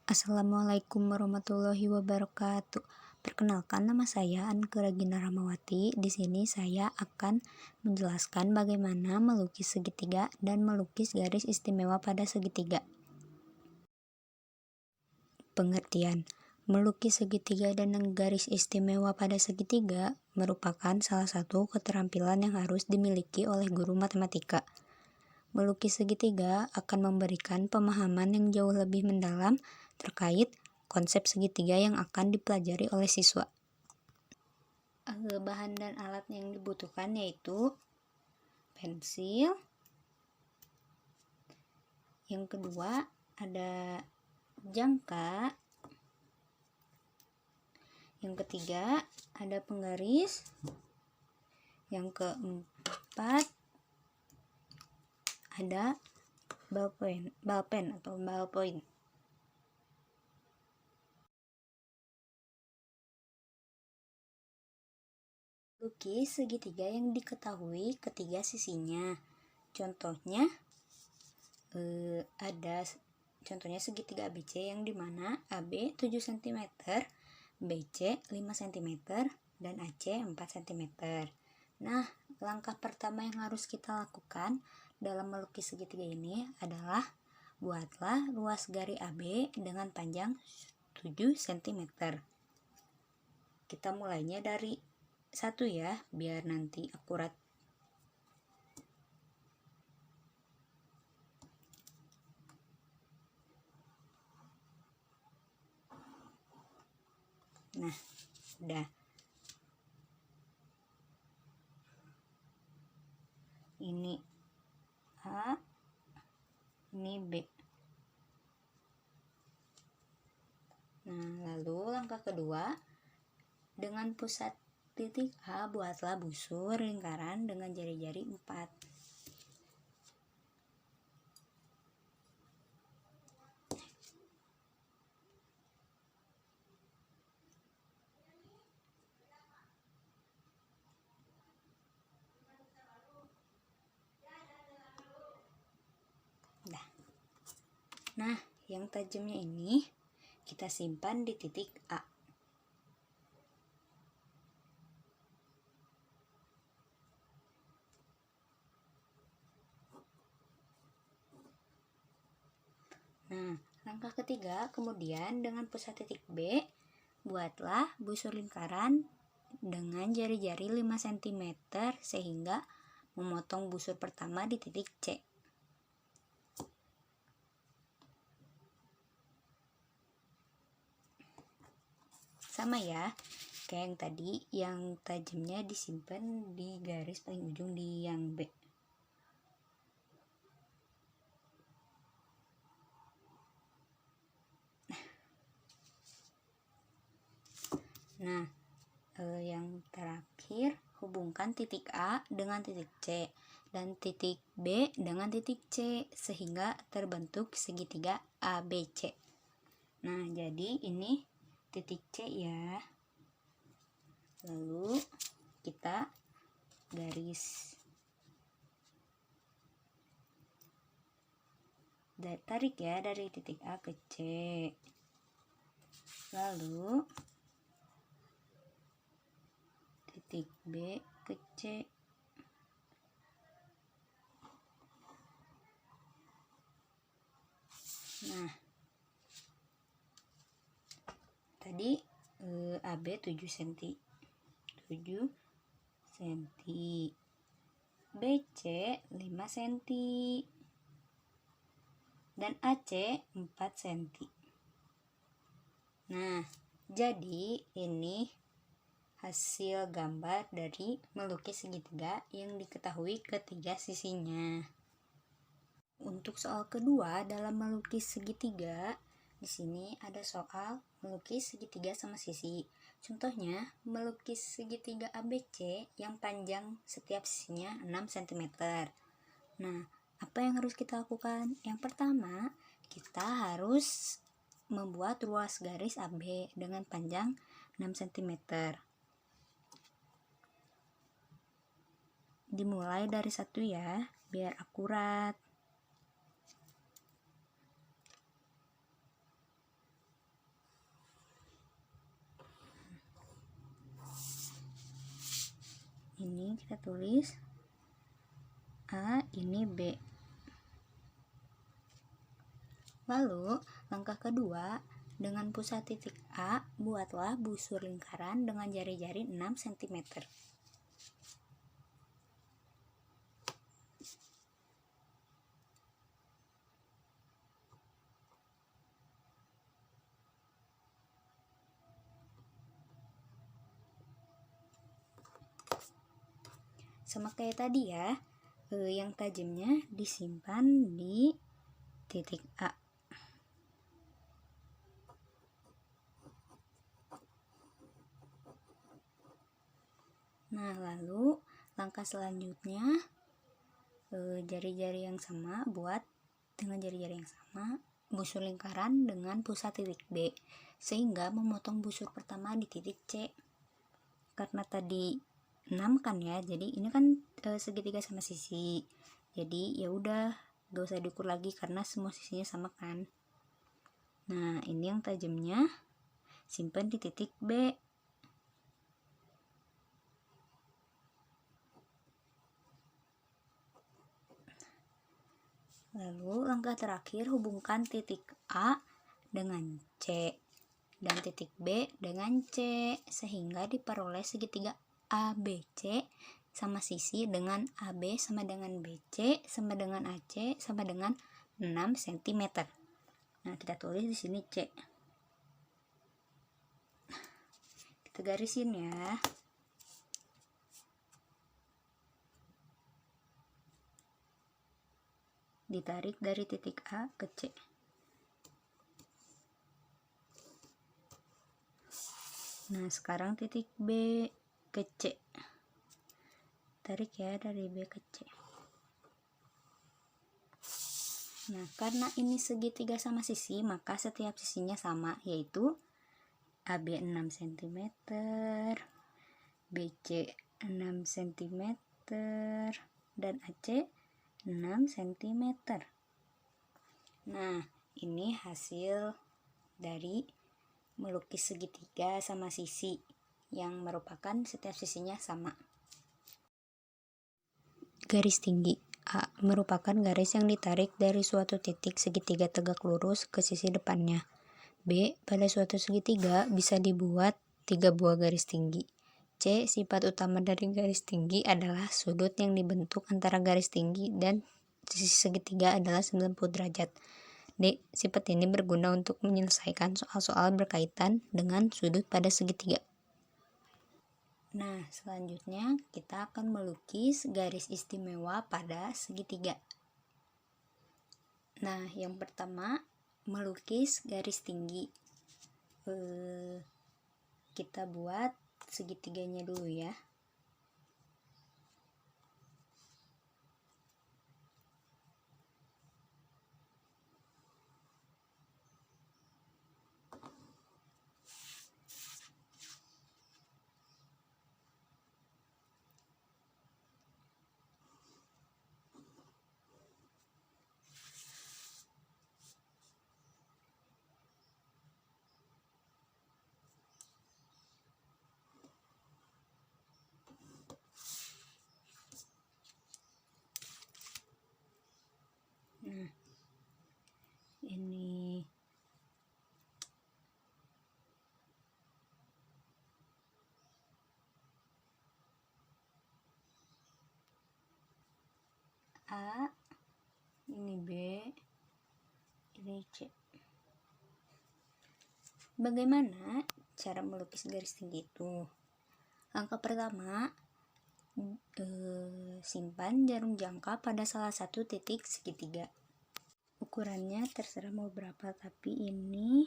Assalamualaikum warahmatullahi wabarakatuh. Perkenalkan, nama saya Anke Regina Ramawati. Di sini saya akan menjelaskan bagaimana melukis segitiga dan melukis garis istimewa pada segitiga. Pengertian: melukis segitiga dan garis istimewa pada segitiga merupakan salah satu keterampilan yang harus dimiliki oleh guru matematika. Melukis segitiga akan memberikan pemahaman yang jauh lebih mendalam terkait konsep segitiga yang akan dipelajari oleh siswa. Bahan dan alat yang dibutuhkan yaitu pensil. Yang kedua ada jangka. Yang ketiga ada penggaris. Yang keempat ada balpen atau ballpoint. Lukis segitiga yang diketahui ketiga sisinya. Contohnya contohnya segitiga ABC yang dimana AB 7 cm, BC 5 cm, dan AC 4 cm. Nah, langkah pertama yang harus kita lakukan dalam melukis segitiga ini adalah buatlah ruas garis AB dengan panjang 7 cm. Kita mulainya dari 1 ya, biar nanti akurat. Nah, udah. Ini A, ini B. Nah, lalu langkah kedua, dengan pusat titik A buatlah busur lingkaran dengan jari-jari 4. Nah, yang tajamnya ini kita simpan di titik A. Nah, langkah ketiga, kemudian dengan pusat titik B, buatlah busur lingkaran dengan jari-jari 5 cm sehingga memotong busur pertama di titik C. Sama ya, kayak yang tadi, yang tajamnya disimpan di garis paling ujung di yang B. Nah, yang terakhir, hubungkan titik A dengan titik C dan titik B dengan titik C sehingga terbentuk segitiga ABC. Nah, jadi ini titik C ya. Lalu kita garis tarik ya dari titik A ke C. Lalu titik B ke C. Nah, tadi AB 7 cm, BC 5 cm, dan AC 4 cm. Nah, jadi ini hasil gambar dari melukis segitiga yang diketahui ketiga sisinya. Untuk soal kedua dalam melukis segitiga, di sini ada soal melukis segitiga sama sisi. Contohnya, melukis segitiga ABC yang panjang setiap sisinya 6 cm. Nah, apa yang harus kita lakukan? Yang pertama, kita harus membuat ruas garis AB dengan panjang 6 cm. Dimulai dari 1 ya, biar akurat. ini kita tulis A, ini B. Lalu langkah kedua, dengan pusat titik A, buatlah busur lingkaran dengan jari-jari 6 cm. Sama kayak tadi ya, yang tajamnya disimpan di titik A. Nah, lalu langkah selanjutnya, jari-jari yang sama buat dengan jari-jari yang sama busur lingkaran dengan pusat titik B, sehingga memotong busur pertama di titik C. Karena tadi 6 kan ya, jadi ini kan segitiga sama sisi, jadi ya udah gak usah diukur lagi karena semua sisinya sama kan. Nah, ini yang tajamnya simpan di titik B. Lalu langkah terakhir, hubungkan titik A dengan C dan titik B dengan C sehingga diperoleh segitiga ABC sama sisi dengan AB sama dengan BC sama dengan AC sama dengan 6 cm. Nah, kita tulis di sini C. Kita garisin ya. Ditarik dari titik A ke C. Nah, sekarang titik B ke C. Tarik ya dari B ke C. Nah, karena ini segitiga sama sisi, maka setiap sisinya sama, yaitu AB 6 cm, BC 6 cm, dan AC 6 cm. Nah, ini hasil dari melukis segitiga sama sisi yang merupakan setiap sisinya sama. Garis tinggi A merupakan garis yang ditarik dari suatu titik segitiga tegak lurus ke sisi depannya. B, pada suatu segitiga bisa dibuat 3 buah garis tinggi. C, sifat utama dari garis tinggi adalah sudut yang dibentuk antara garis tinggi dan sisi segitiga adalah 90 derajat. D, sifat ini berguna untuk menyelesaikan soal-soal berkaitan dengan sudut pada segitiga. Nah, selanjutnya kita akan melukis garis istimewa pada segitiga. Nah, yang pertama, melukis garis tinggi. Kita buat segitiganya dulu ya. Nah, ini A, ini B, ini C. Bagaimana cara melukis garis tinggi itu? Langkah pertama, simpan jarum jangka pada salah satu titik segitiga. Ukurannya terserah mau berapa, tapi ini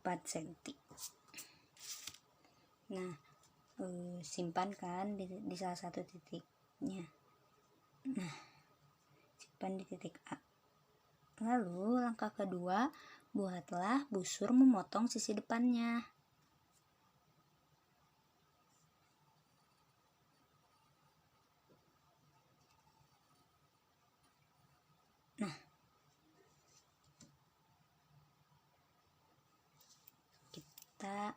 4 cm. Nah, simpan kan di salah satu titiknya. Nah, simpan di titik A. Lalu langkah kedua, buatlah busur memotong sisi depannya. Nah, kita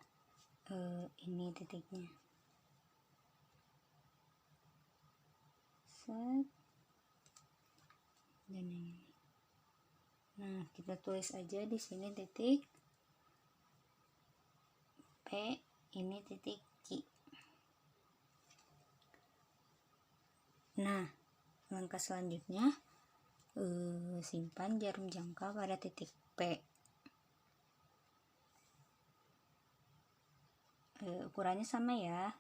ini titiknya. set, dan ini. Nah, kita tulis aja di sini titik P, ini titik Q. Nah, langkah selanjutnya simpan jarum jangka pada titik P. Ukurannya sama ya,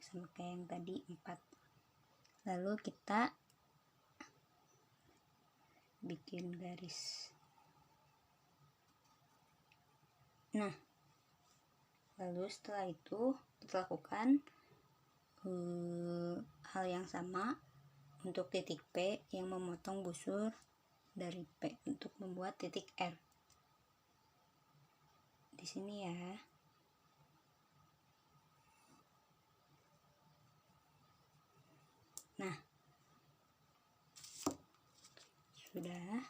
sama kayak yang tadi 4. Lalu kita bikin garis. Nah, lalu setelah itu kita lakukan hal yang sama untuk titik P yang memotong busur dari P untuk membuat titik R di sini ya. Nah, sudah.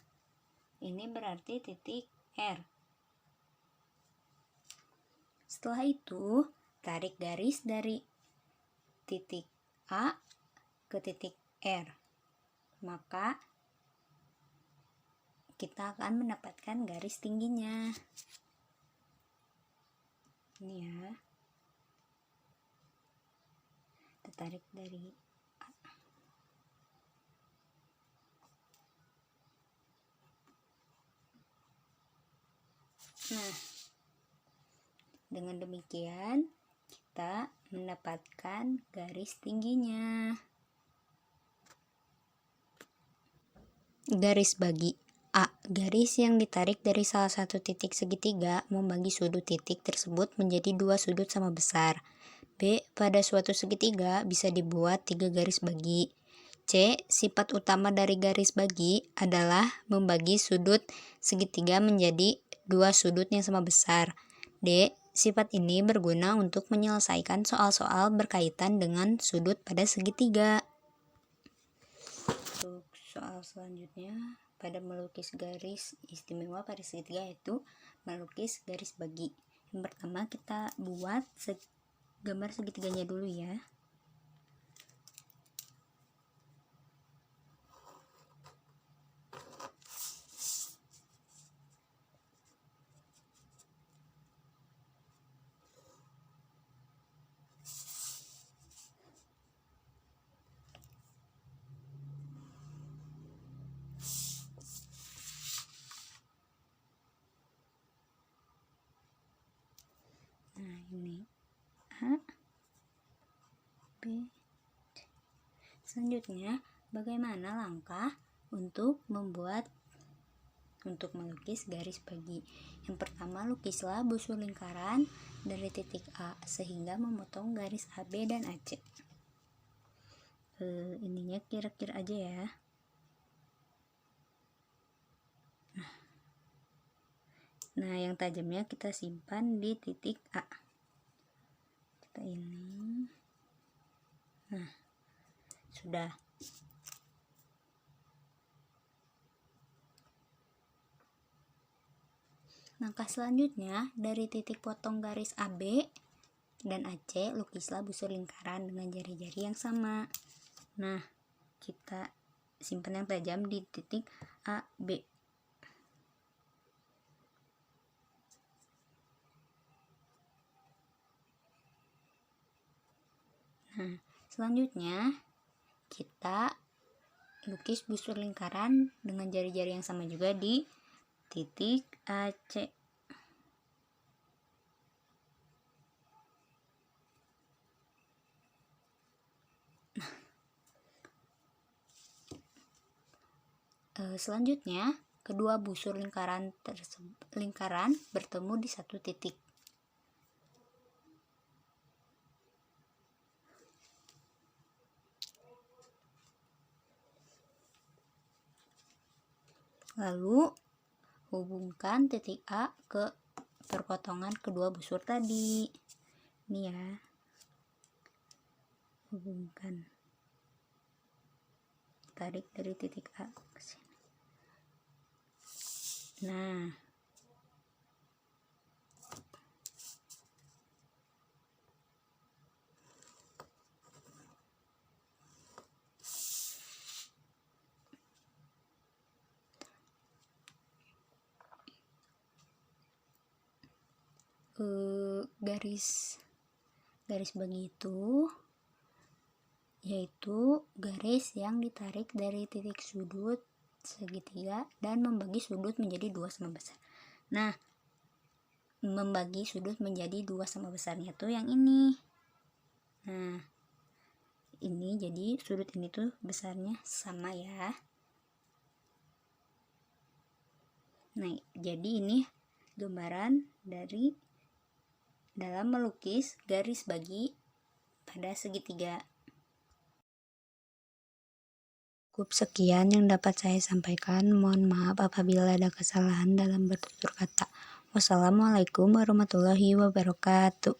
Ini berarti titik R. Setelah itu, tarik garis dari titik A ke titik R. Maka kita akan mendapatkan garis tingginya. Ini ya. Kita tarik dari A. Nah, dengan demikian kita mendapatkan garis tingginya. Garis bagi A. Garis yang ditarik dari salah satu titik segitiga membagi sudut titik tersebut menjadi 2 sudut sama besar. B. Pada suatu segitiga bisa dibuat 3 garis bagi. C. Sifat utama dari garis bagi adalah membagi sudut segitiga menjadi 2 sudut yang sama besar. D. Sifat ini berguna untuk menyelesaikan soal-soal berkaitan dengan sudut pada segitiga. Untuk soal selanjutnya, pada melukis garis istimewa pada segitiga yaitu melukis garis bagi. Yang pertama kita buat gambar segitiganya dulu ya. Nah, ini A, B, C. Selanjutnya, bagaimana langkah untuk melukis garis bagi? Yang pertama, lukislah busur lingkaran dari titik A sehingga memotong garis AB dan AC. Ininya kira-kira aja ya. Nah, yang tajamnya kita simpan di titik A. Kita ini. Nah, sudah. Langkah selanjutnya, dari titik potong garis AB dan AC, lukislah busur lingkaran dengan jari-jari yang sama. Nah, kita simpan yang tajam di titik AB. Nah, selanjutnya kita lukis busur lingkaran dengan jari-jari yang sama juga di titik AC. Selanjutnya, kedua busur lingkaran bertemu di satu titik. Lalu hubungkan titik A ke perpotongan kedua busur tadi. Ini ya. Hubungkan. Tarik dari titik A ke sini. Nah, garis bagi itu yaitu garis yang ditarik dari titik sudut segitiga dan membagi sudut menjadi dua sama besar. Nah, membagi sudut menjadi dua sama besarnya tuh yang ini. Nah, ini jadi sudut ini tuh besarnya sama ya. Nah, jadi ini gambaran dari dalam melukis garis bagi pada segitiga. Cukup sekian yang dapat saya sampaikan. Mohon maaf apabila ada kesalahan dalam bertutur kata. Wassalamualaikum warahmatullahi wabarakatuh.